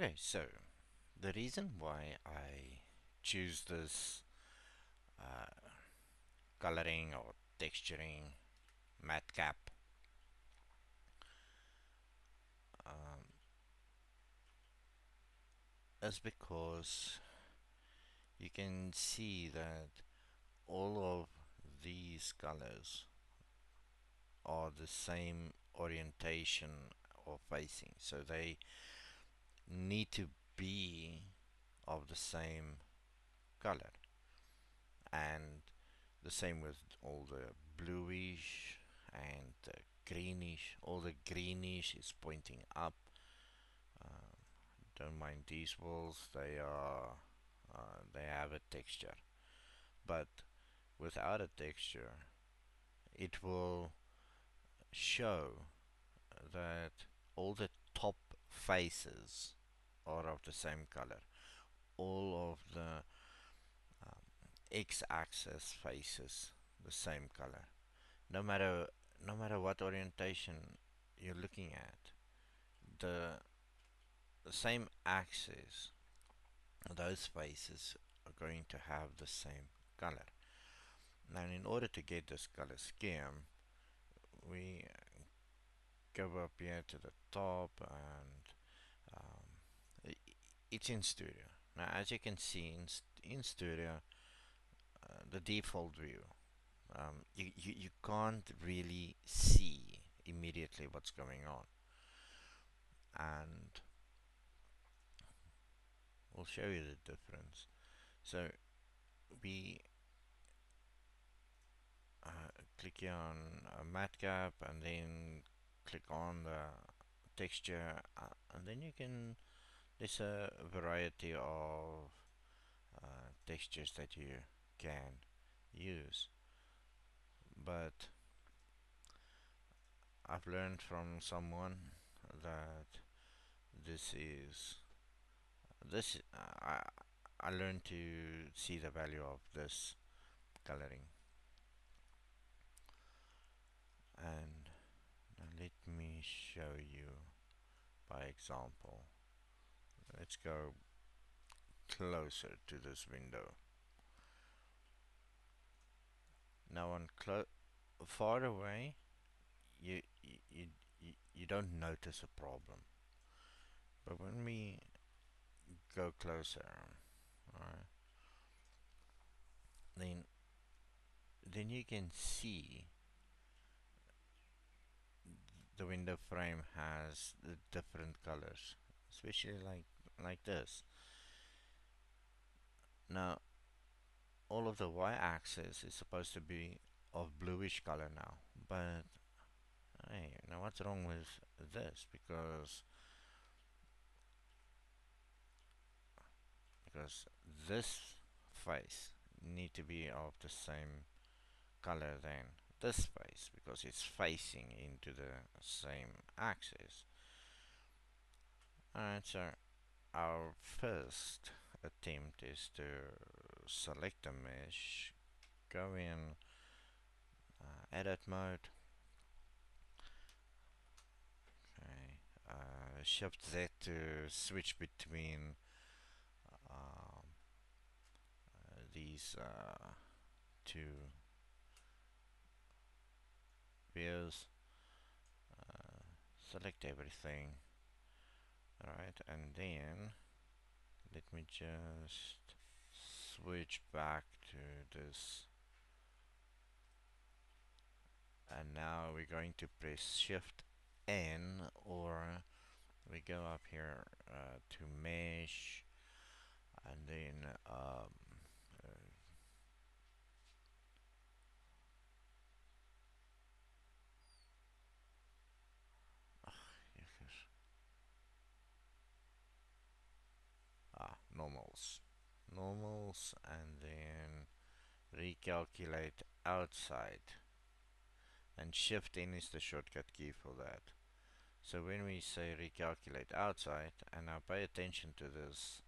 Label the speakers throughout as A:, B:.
A: Okay, so the reason why I choose this coloring or texturing matte cap um, is because you can see that all of these colors are the same orientation or facing, so they need to be of the same color, and the same with all the bluish and greenish. All the greenish is pointing up. Um, don't mind these walls; they have a texture. But without a texture, it will show that all the top faces are of the same color. All of the x-axis faces the same color. No matter no matter what orientation you're looking at, the same axis, those faces are going to have the same color. Now, in order to get this color scheme, we go up here to the top, and um, it's in Studio. Now, as you can see in Studio, the default view, you can't really see immediately what's going on, and we'll show you the difference. So we click here on matte cap, and then click on the texture, and then you can, there's a variety of textures that you can use, but I've learned from someone that this is this I learned to see the value of this coloring. And now let me show you by example. Let's go closer to this window. Now on far away, you, you don't notice a problem, but when we go closer, alright, then you can see the window frame has the different colors, especially like this. Now all of the y-axis is supposed to be of bluish color now, but hey, now what's wrong with this? Because this face need to be of the same color than this face, because it's facing into the same axis. Alright, so our first attempt is to select a mesh, go in edit mode, okay, shift Z to switch between um, these two views, select everything. Alright, and then let me just switch back to this, and now we're going to press shift N, or we go up here to mesh, and then uh, normals, and then recalculate outside, and shift N is the shortcut key for that. So when we say recalculate outside, and now pay attention to this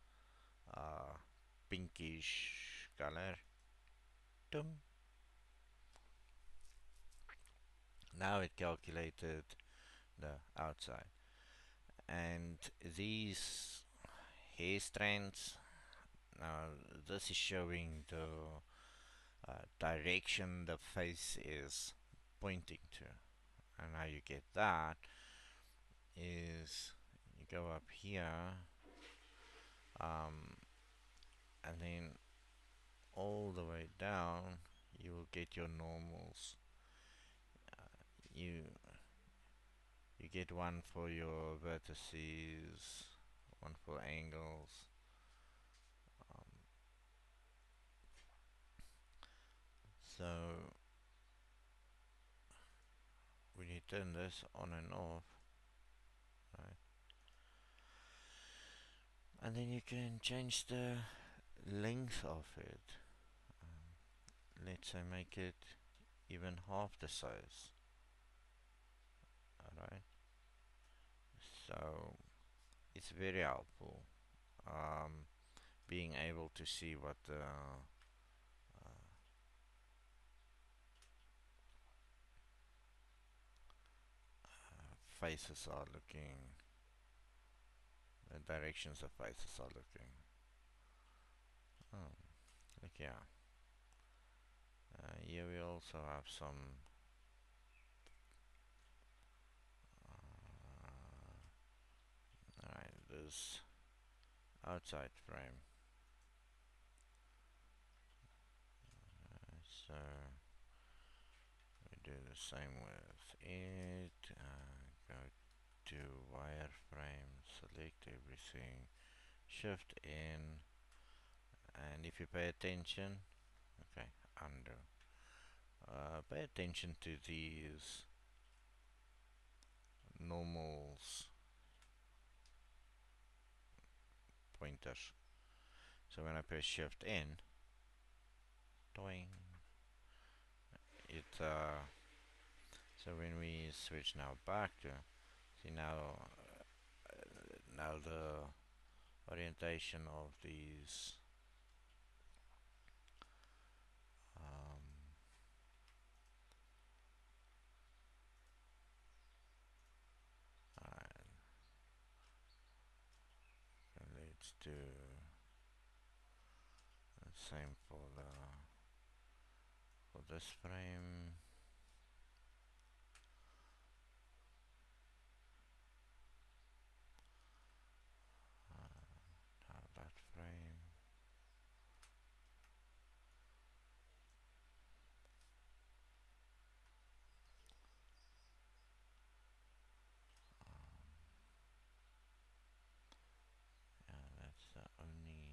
A: pinkish color, dum, now it calculated the outside. And these hair strands. Now this is showing the direction the face is pointing to, and how you get that is you go up here, um, and then all the way down you will get your normals. You you get one for your vertices, one for angles. Um, so when you turn this on and off, right, and then you can change the length of it. Let's say make it even half the size. Alright, so it's very helpful, um, being able to see what the faces are looking, the directions the faces are looking. Oh, look, yeah. Here we also have some alright, this outside frame. So we do the same with it. Go to wireframe, select everything, shift in, and if you pay attention, okay, undo. Pay attention to these normals pointers. So when I press shift in, doing it. So when we switch now back to, see now the orientation of these um, alright, let's do the same for this frame. Now that frame. Yeah, that's the only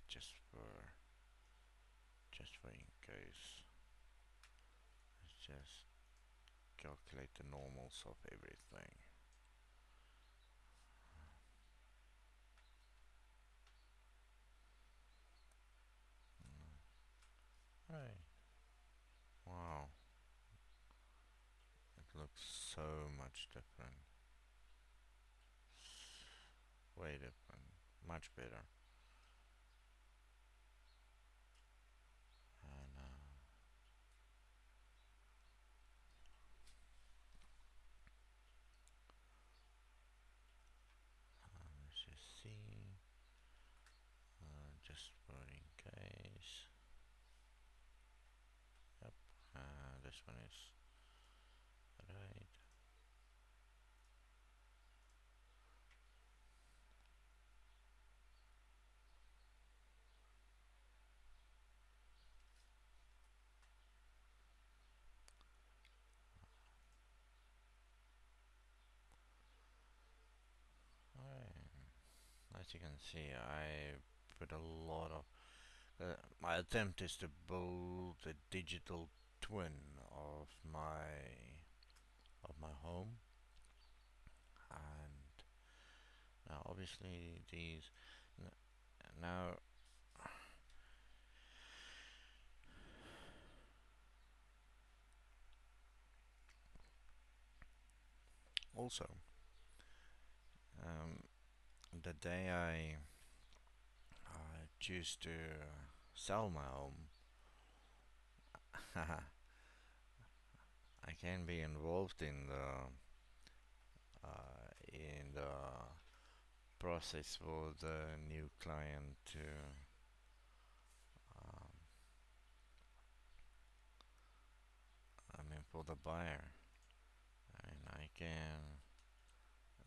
A: just for in case. Let's just calculate the normals of everything. Right. Wow. It looks so much different. Way different. Much better. And let's just see. Just for in case. Yep. This one is right. Alright. As you can see, I put a lot of. My attempt is to build a digital twin of my home, and now obviously these now also, um, the day I choose to sell my home, I can be involved in the process for the new client to um, for the buyer. And I can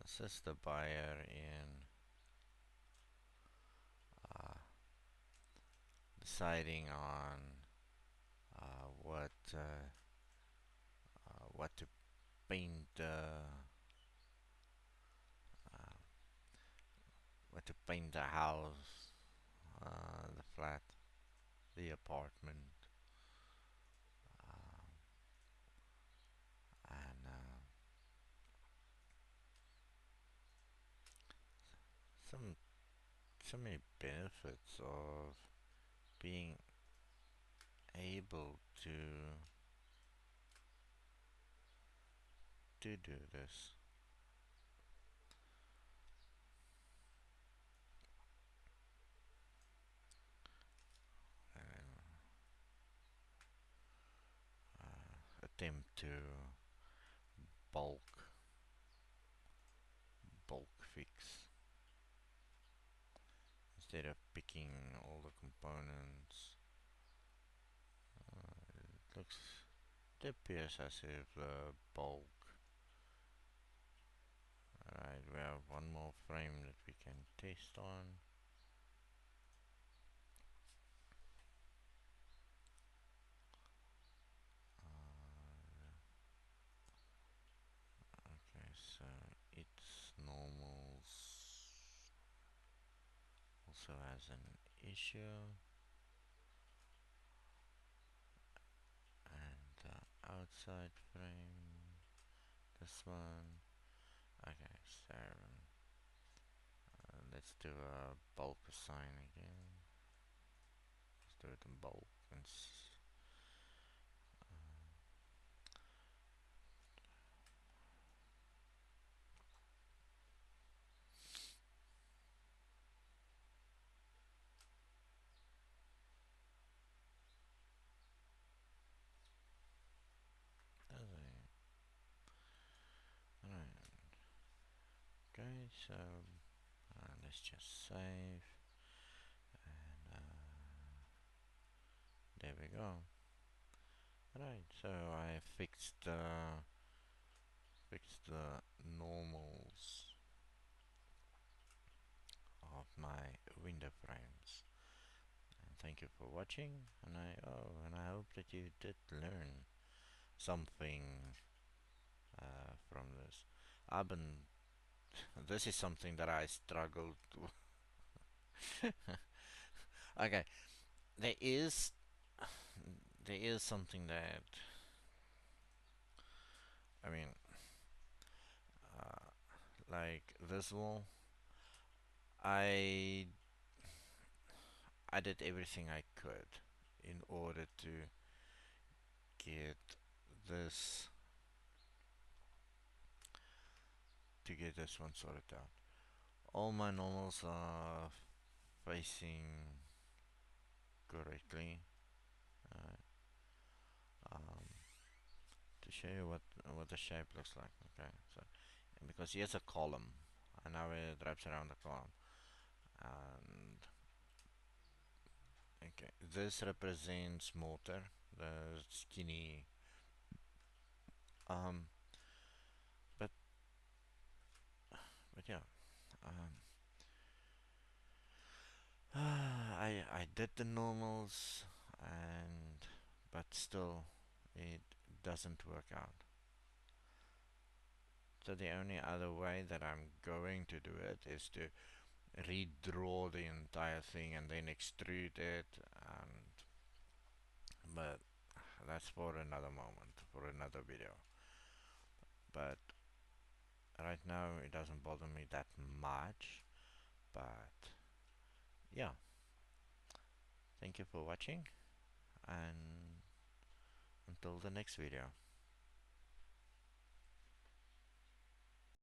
A: assist the buyer in uh, deciding on uh, what uh, what to paint uh, what to paint the house, the flat, the apartment, um, and some so many benefits of being able to do this. And attempt to bulk bulk fix instead of picking all the components. It looks it appears as if the bulk. Alright, we have one more frame that we can test on. Okay, so its normals also has an issue, and the outside frame, this one. Okay, so let's do a bulk assign again. Let's do it in bulk and alright. Okay, so let's just save, and there we go. Right, so I fixed the normals of my window frames. And thank you for watching, and I hope that you did learn something from this. I've been this is something that I struggled okay, there is there is something that I mean uh, like this wall. I I did everything I could in order to get this one sorted out. All my normals are facing correctly. Uh, um, to show you what the shape looks like. Okay, so because here's a column, and now it wraps around the column, and okay, this represents mortar, the skinny. Um, but yeah, um, I did the normals, and but still, it doesn't work out. So the only other way that I'm going to do it is to redraw the entire thing and then extrude it, and but that's for another moment, for another video. But right now it doesn't bother me that much. But yeah, thank you for watching, and until the next video.